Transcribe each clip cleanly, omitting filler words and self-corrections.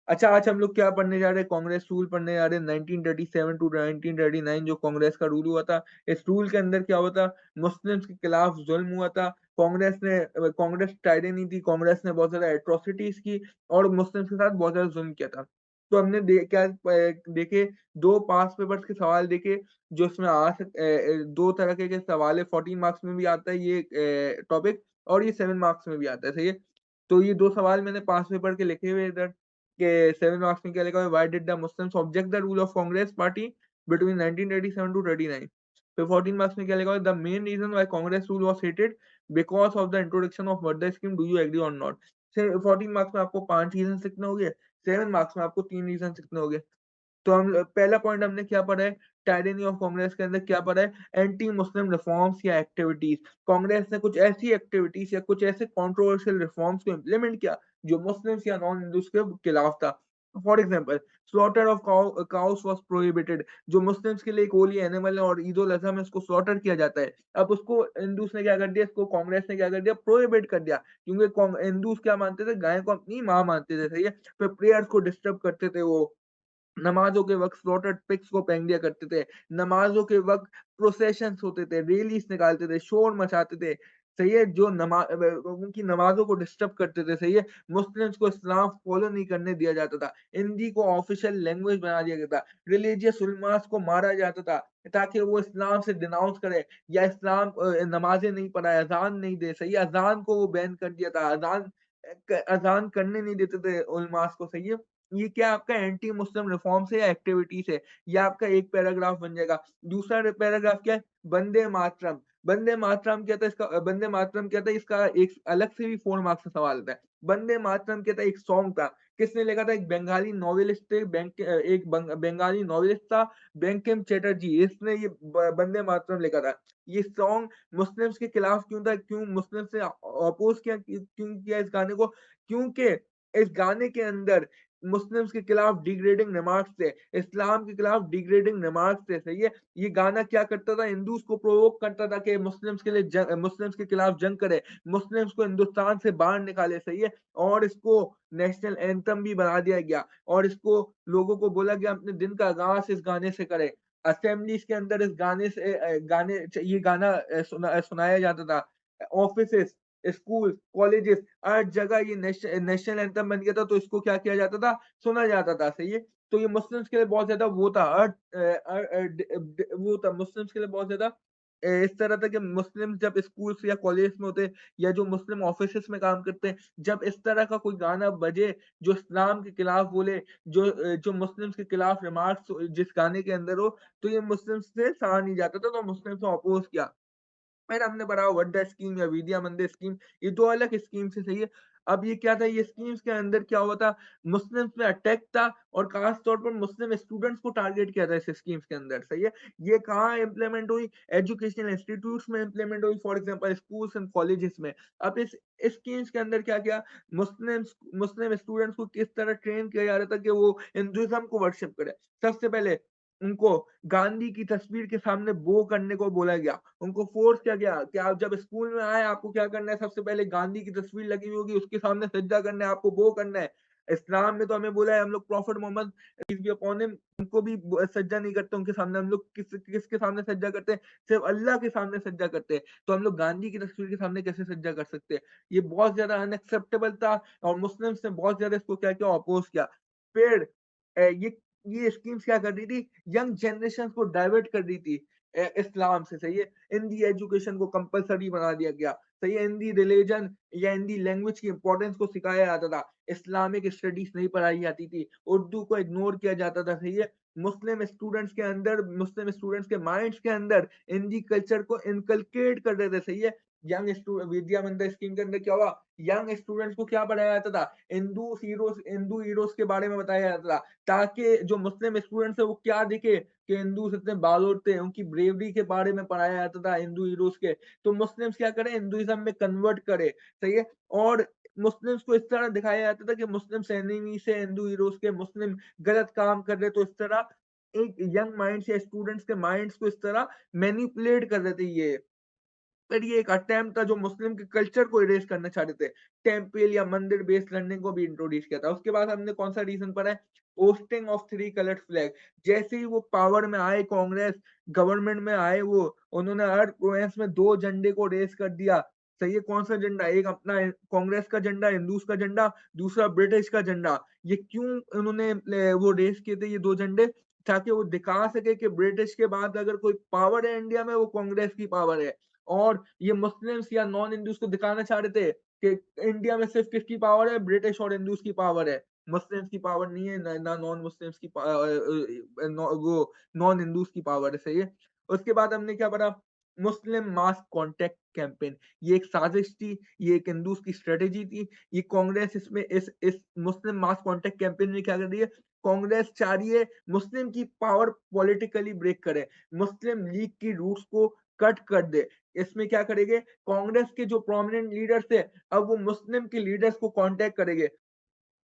अच्छा, आज हम लोग क्या पढ़ने जा रहे हैं? कांग्रेस रूल पढ़ने जा रहे हैं 1937 टू 1939 जो कांग्रेस का रूल हुआ था। इस रूल के अंदर क्या हुआ था? मुस्लिम्स के खिलाफ ज़ुल्म हुआ था। कांग्रेस टायरनी थी, कांग्रेस ने बहुत ज़्यादा एट्रोसिटीज़ की और मुस्लिम्स के साथ बहुत ज़्यादा ज़ुल्म किया था। तो हमने देखे 2 पास पेपर्स के सवाल देखे जो इसमें 2 तरह के सवाल है, 14 मार्क्स में भी आता है ये टॉपिक और ये 7 मार्क्स में भी आता है, सही है? तो ये 2 सवाल मैंने पास पेपर के लिखे हुए हैं इधर। के 7 मार्क्स में क्या लिखा हुआ है, why did the Muslims object the rule of Congress party between 1937 to 39। फिर 14 मार्क्स में क्या लिखा हुआ है, the main reason why Congress rule was hated because of the introduction of murder scheme, do you agree और नॉट? से 14 मार्क्स में आपको 5 रीज़न्स लिखने होंगे, 7 मार्क्स में आपको 3 रीज़न्स लिखने होंगे। तो पहला पॉइंट हमने क्या पढ़ा है, टायरनी ऑफ कांग्रेस के अंदर क्या पढ़ा है, एंटी मुस्लिम रिफॉर्म्स या एक्टिविटीज़। कांग्रेस ने कुछ ऐसी एक्टिविटीज़ या कुछ ऐसे कंट्रोवर्शियल रिफॉर्म्स को इम्प्लीमेंट किया, जो मुस्लिम्स या नॉन हिंदूज़ के खिलाफ था। For example, slaughter of cows was prohibited, जो मुस्लिम्स के लिए एक होली एनिमल है और ईद उल अज़हा में उसको स्लॉटर किया जाता है। अब उसको हिंदूज़ ने क्या कर दिया, इसको कांग्रेस ने क्या कर दिया, प्रोहिबिट कर दिया। क्योंकि हिंदूज़ क्या मानते थे, गाय को अपनी माँ मानते थे, सही है? फिर प्रेयर्स को डिस्टर्ब करते थे वो। नमाज़ों के वक़्त स्लॉटेड पिग्स को फेंक दिया करते थे। नमाज़ों के वक़्त प्रोसेशंस होते थे, रैलीज़ निकालते थे, शोर मचाते थे, सही है? जो उनकी नमाज़ों को डिस्टर्ब करते थे, सही है? मुस्लिम्स को इस्लाम फ़ॉलो नहीं करने दिया जाता था। हिंदी को ऑफ़िशियल लैंग्वेज बना दिया गया था। रिलीजियस उलमास को मारा जाता था, ताकि वो इस्लाम से डिनाउंस करे या नमाज़ें नहीं पढ़ाए, अज़ान नहीं दे, सही है? अज़ान को वो बैन कर दिया था। अज़ान करने नहीं देते थे उलमास को, सही है? ये क्या आपका एंटी मुस्लिम रिफॉर्म्स है या एक्टिविटीज़ है? ये आपका एक पैराग्राफ बन जाएगा। दूसरा पैराग्राफ क्या है? वंदे मातरम। वंदे मातरम क्या था? इसका एक अलग से भी 4 मार्क्स का सवाल आता है। वंदे मातरम क्या था? एक सॉन्ग था। किसने लिखा था? एक बंगाली नॉवेलिस्ट थे, बंगाली नॉवेलिस्ट था बंकिम चटर्जी, इसने ये ब वंदे मातरम लिखा था। ये सॉन्ग मुस्लिम्स के खिलाफ क्यों था? क्यों मुस्लिम से अपोज़ क्यों किया इस गाने को? क्योंकि इस गाने के अंदर मुस्लिम्स के खिलाफ डिग्रेडिंग रिमार्क्स थे, इस्लाम के खिलाफ डिग्रेडिंग रिमार्क्स थे, सही है? ये गाना क्या करता था, हिंदूज़ को प्रोवोक करता था कि मुस्लिम्स के खिलाफ जंग करे, मुस्लिम्स को हिंदुस्तान से बाहर निकाले, सही है? और इसको नेशनल एंथम भी बना दिया गया और इसको लोगों को बोला गया अपने दिन का आगाज़ इस गाने से करें। असेंबलीज़ के अंदर इस गाने से गाने च ये गाना सुनाया जाता था। ऑफ़िसेज़, स्कूल, कॉलेजेस हर जगह ये नेशनल एंथम बन गया था, तो इसको क्या किया जाता था, सुना जाता था, सही है? तो ये मुस्लिम्स के लिए बहुत ज़्यादा वो था वो था मुस्लिम्स के लिए बहुत ज़्यादा इस तरह था कि मुस्लिम्स जब स्कूल्स या कॉलेज में होते या जो मुस्लिम ऑफ़िसेज़ में काम करते हैं, जब इस तरह का कोई गाना बजे जो इस्लाम के खिलाफ बोले, जो मुस्लिम्स के खिलाफ रिमार्क्स जिस गाने के अंदर हो, तो ये मुस्लिम्स से सहा नहीं जाता था, तो मुस्लिम्स ने अपोज़ किया। फिर हमने पढ़ा वड्डा स्कीम या विद्या मंदिर स्कीम, ये 2 अलग स्कीम से, सही है। अब ये क्या था, ये स्कीम्स के अंदर क्या हुआ था, मुस्लिम्स पे अटैक था और ख़ास तौर पर मुस्लिम स्टूडेंट्स को टारगेट किया था इस स्कीम्स के अंदर, सही है। ये कहाँ इम्प्लीमेंट हुई, एजुकेशनल इंस्टीट्यूट्स में इम्प्लीमेंट हुई, for example schools and colleges में। अब इस स्कीम्स के अंदर क्या किया, मुस्लिम स्टूडेंट्स को किस तरह ट्रेन किया जा रहा था कि वो हिंदुइज़्म को वर्शिप करें। सबसे पहले उनको गांधी की तस्वीर के सामने बो करने को बोला गया। उनको फ़ोर्स किया गया कि आप जब स्कूल में आए आपको क्या करना है, सबसे पहले गांधी की तस्वीर लगी हुई होगी उसके सामने सजदा करना है, आपको वो करना है। इस्लाम में तो हमें बोला है हम लोग prophet Muhammad peace be upon him उनको भी सजदा नहीं करते उनके सामने, हम लोग किसके सामने सजदा करते हैं? सिर्फ़ अल्लाह के सामने सजदा करते हैं। तो हम लोग गांधी की तस्वीर के सामने कैसे सजदा कर सकते हैं? ये बहुत ज़्यादा अनएक्सेप्टेबल था और मुस्लिम्स ने बहुत ज़्यादा इसको क्या किया, अपोज़ किया। फिर ये स्कीम्स क्या कर रही थी, यंग जनरेशन को डाइवर्ट कर रही थी इस्लाम से, सही है। हिंदी एजुकेशन को कंपल्सरी बना दिया गया, सही है। हिंदी रिलीजन या हिंदी लैंग्वेज की इंपॉर्टेंस को सिखाया जाता था, इस्लामिक स्टडीज़ नहीं पढ़ाई जाती थी, उर्दू को इग्नोर किया जाता था, सही है। मुस्लिम स्टूडेंट्स के माइंड्स के अंदर हिंदी कल्चर को इनकलकेट कर रहे थे, सही है। विद्या मंदिर स्कीम के अंदर क्या हुआ, यंग स्टूडेंट्स को क्या पढ़ाया जाता था, हिंदू हीरोज़ के बारे में बताया जाता था। ताकि जो मुस्लिम स्टूडेंट्स है वो क्या दिखे कि हिंदूज़ इतने बहादुर थे, उनकी ब्रेवरी के बारे में पढ़ाया जाता था हिंदू हीरोज़ के। तो मुस्लिम्स क्या करें, हिंदुइज़्म में कन्वर्ट करें, सही है? और मुस्लिम्स को इस तरह दिखाया जाता था कि मुस्लिम्स एनिमीज़ है हिंदू हीरोज़ के, मुस्लिम गलत काम कर रहे हैं, तो इस तरह एक यंग माइंड्स या स्टूडेंट्स के माइंड्स को इस तरह मैनिपुलेट कर रहे थे ये। पर ये एक अटेम्प्ट था जो मुस्लिम के कल्चर को इरेज़ करना चाहते थे। टेम्पल या मंदिर बेस्ड लर्निंग को भी इंट्रोड्यूस किया था। उसके बाद हमने कौन-सा रीज़न पढ़ा है? Hosting of 3 coloured flag. जैसे ही वो पावर में आए कांग्रेस, गवर्नमेंट में आए वो, उन्होंने हर प्रोविंस में 2 झंडे को रेज़ कर दिया। सही है, कौन-सा झंडा? एक अपना कांग्रेस का झंडा, हिंदूज़ का झंडा, दूसरा ब्रिटिश का झंडा। ये क्यों उन्होंने वो रेज़ किए थे ये 2 झंडे? ताकि वो दिखा सके कि ब्रिटिश के बाद अगर कोई पावर है इंडिया में, वो कांग्रेस की पावर है। और ये मुस्लिम्स या नॉन हिंदूज़ को दिखाना चाह रहे थे कि इंडिया में सिर्फ़ किसकी पावर है? ब्रिटिश और हिंदूज़ की पावर है। मुस्लिम्स की पावर नहीं है, ना नॉन मुस्लिम्स की नॉ वो नॉन हिंदूज़ की पावर है, सही है? उसके बाद हमने क्या पढ़ा? मुस्लिम मास कॉन्टैक्ट कैंपेन। ये एक साजिश थी, ये एक हिंदूज़ की स्ट्रैटेजी थी। ये कांग्रेस इसमें इस मुस्लिम मास कॉन्टैक्ट कैंपेन में क्या कर रही है? कांग्रेस चाह रही है मुस्लिम की पावर पॉलिटिकली ब्रेक करे, मुस्लिम लीग की रूट्स को कट कर दे। इसमें क्या करेंगे? कांग्रेस के जो प्रोमिनेंट लीडर्स थे, अब वो मुस्लिम के लीडर्स को कॉन्टैक्ट करेंगे।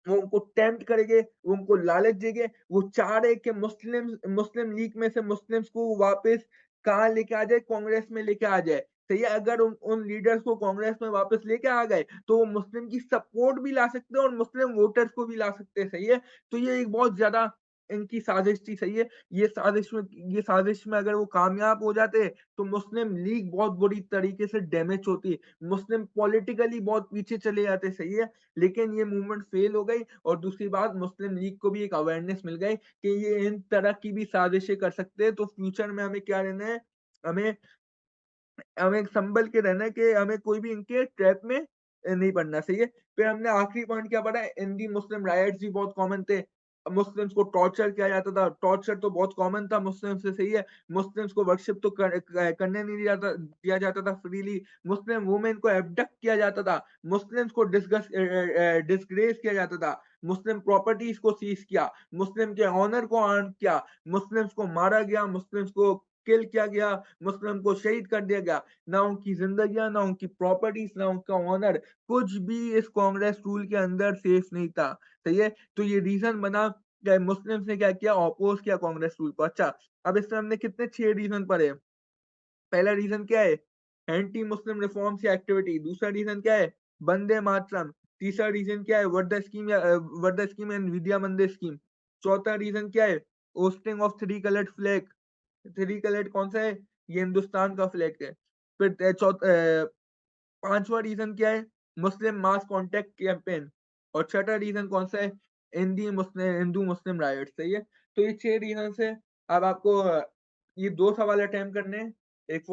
वो उनको टेम्प्ट करेंगे, वो उनको लालच देंगे, वो चाह रहे कि मुस्लिम लीग में से मुस्लिम्स को वापस कहाँ लेके आ जाए? कांग्रेस में लेके आ जाए। सही है? अगर उन उन लीडर्स को कांग्रेस में वापस लेके आ गए, तो वो मुस्लिम की सपोर्ट भी ला सकते हैं और मुस्लिम वोटर्स को भी ला सकते हैं, सही है? तो ये एक बहुत ज़्यादा इनकी साजिश थी, सही है? ये साजिश में अगर वो कामयाब हो जाते, तो मुस्लिम लीग बहुत बुरी तरीके से डैमेज होती, मुस्लिम पॉलिटिकली बहुत पीछे चले जाते, सही है? लेकिन ये मूवमेंट फेल हो गई और दूसरी बात मुस्लिम लीग को भी एक अवेयरनेस मिल गई कि ये इन तरह की भी साजिशें कर सकते हैं, तो फ्यूचर में हमें क्या रहना है, हमें हमें संभल के रहना है कि हमें कोई भी इनके ट्रैप में नहीं पड़ना, सही है? फिर हमने आखिरी पॉइंट क्या पढ़ा है? हिंदी मुस्लिम राइट्स भी बहुत कॉमन थे। मुस्लिम्स को टॉर्चर किया जाता था, टॉर्चर तो बहुत कॉमन था मुस्लिम्स से, सही है? मुस्लिम्स को वर्शिप तो करने नहीं दिया जाता था फ्रीली, मुस्लिम वुमेन को एब्डक्ट किया जाता था, मुस्लिम्स को डिसग्रेस किया जाता था, मुस्लिम प्रॉपर्टीज़ को सीज़ किया, मुस्लिम के ऑनर को हार्म किया, मुस्लिम्स को मारा गया, मुस्लिम्स को किल किया गया, मुस्लिम को शहीद कर दिया गया। ना उनकी ज़िंदगियाँ, ना उनकी प्रॉपर्टीज़, ना उनका ऑनर, कुछ भी इस कांग्रेस रूल के अंदर सेफ नहीं था, सही है? तो ये रीज़न बना कि मुस्लिम्स ने क्या किया, अपोज़ किया कांग्रेस रूल को। अच्छा, अब इसमें हमने कितने 6 रीज़न पढ़े। पहला रीज़न क्या है? एंटी मुस्लिम रिफॉर्म्स या एक्टिविटी। दूसरा रीज़न क्या है? वंदे मातरम। तीसरा रीज़न क्या है? वर्धा स्कीम एंड विद्या मंदिर स्कीम। चौथा रीज़न क्या है? Hosting of 3 coloured flag. 3 coloured कौन-सा है? ये हिंदुस्तान का फ्लैग है। फिर 5वां रीज़न क्या है? मुस्लिम मास कॉन्टैक्ट कैंपेन और छठा रीज़न कौन-सा है? हिंदू मुस्लिम राइट्स, सही है? तो ये 6 रीज़न्स हैं। अब आपको ये 2 सवाल अटेम्प्ट करने हैं। एक